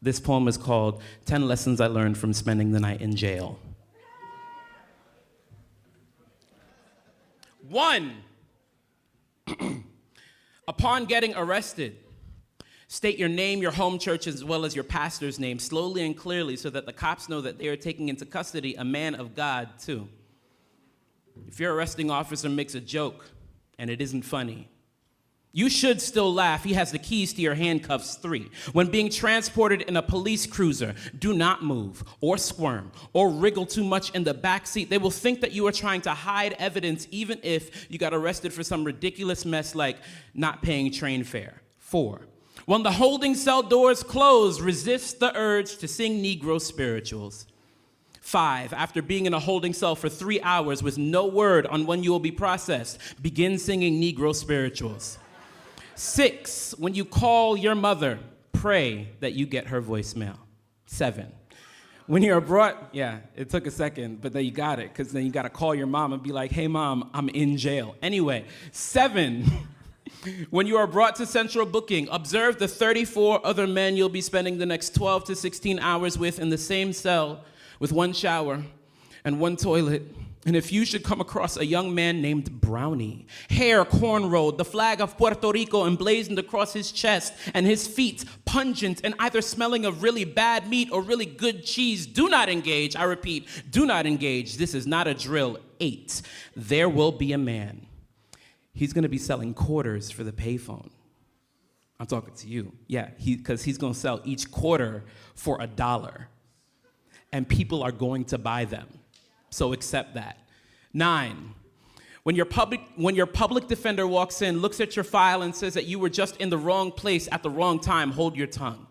This poem is called 10 Lessons I Learned from Spending the Night in Jail. 1. Upon getting arrested, state your name, your home church, as well as your pastor's name slowly and clearly so that the cops know that they are taking into custody a man of God, too. If your arresting officer makes a joke and it isn't funny, you should still laugh. He has the keys to your handcuffs. 3. When being transported in a police cruiser, do not move or squirm or wriggle too much in the back seat. They will think that you are trying to hide evidence even if you got arrested for some ridiculous mess like not paying train fare. 4. When the holding cell doors close, resist the urge to sing Negro spirituals. 5. After being in a holding cell for 3 hours with no word on when you will be processed, begin singing Negro spirituals. 6, when you call your mother, pray that you get her voicemail. 7, when you're brought, yeah, it took a second, but then you got it, because then you got to call your mom and be like, hey, mom, I'm in jail. Anyway, 7, when you are brought to central booking, observe the 34 other men you'll be spending the next 12 to 16 hours with in the same cell with 1 shower and 1 toilet. And if you should come across a young man named Brownie, hair cornrowed, the flag of Puerto Rico emblazoned across his chest, and his feet pungent and either smelling of really bad meat or really good cheese, do not engage. I repeat, do not engage. This is not a drill. 8, there will be a man. He's going to be selling quarters for the payphone. I'm talking to you. Yeah, because he's going to sell each quarter for $1. And people are going to buy them. So accept that. 9, when your public defender walks in, looks at your file and says that you were just in the wrong place at the wrong time, hold your tongue.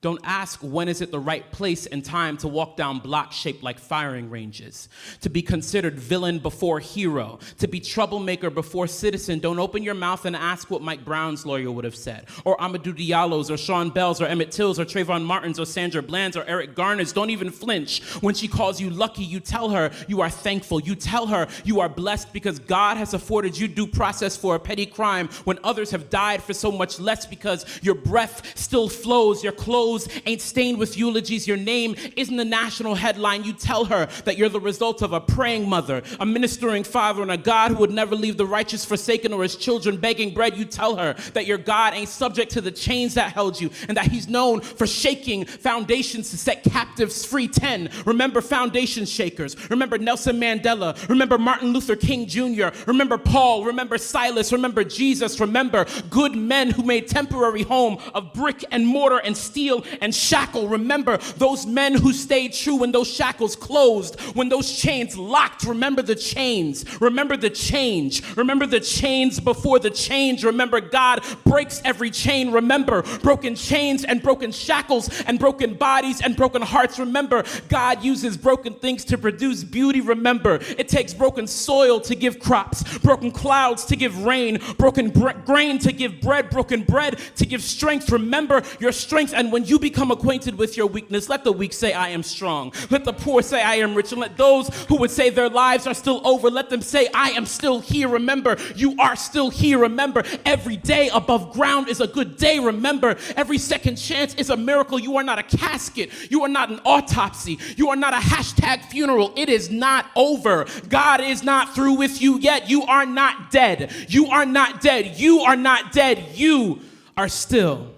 Don't ask when is it the right place and time to walk down blocks shaped like firing ranges. To be considered villain before hero. To be troublemaker before citizen. Don't open your mouth and ask what Mike Brown's lawyer would have said. Or Amadou Diallo's, or Sean Bell's, or Emmett Till's, or Trayvon Martin's, or Sandra Bland's, or Eric Garner's. Don't even flinch. When she calls you lucky, you tell her you are thankful. You tell her you are blessed because God has afforded you due process for a petty crime when others have died for so much less because your breath still flows, your clothes ain't stained with eulogies, your name isn't a national headline. You tell her that you're the result of a praying mother, a ministering father, and a God who would never leave the righteous forsaken or his children begging bread. You tell her that your God ain't subject to the chains that held you and that he's known for shaking foundations to set captives free. 10, remember foundation shakers. Remember Nelson Mandela. Remember Martin Luther King Jr. Remember Paul. Remember Silas. Remember Jesus. Remember good men who made temporary home of brick and mortar and steel and shackle. Remember those men who stayed true when those shackles closed, when those chains locked. Remember the chains. Remember the change. Remember the chains before the change. Remember God breaks every chain. Remember broken chains and broken shackles and broken bodies and broken hearts. Remember God uses broken things to produce beauty. Remember it takes broken soil to give crops, broken clouds to give rain, broken grain to give bread, broken bread to give strength. Remember your strength, and when you become acquainted with your weakness, let the weak say, I am strong. Let the poor say, I am rich. And let those who would say their lives are still over, let them say, I am still here. Remember, you are still here. Remember, every day above ground is a good day. Remember, every second chance is a miracle. You are not a casket. You are not an autopsy. You are not a hashtag funeral. It is not over. God is not through with you yet. You are not dead. You are not dead. You are not dead. You are still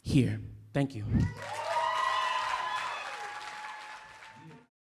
here. Thank you.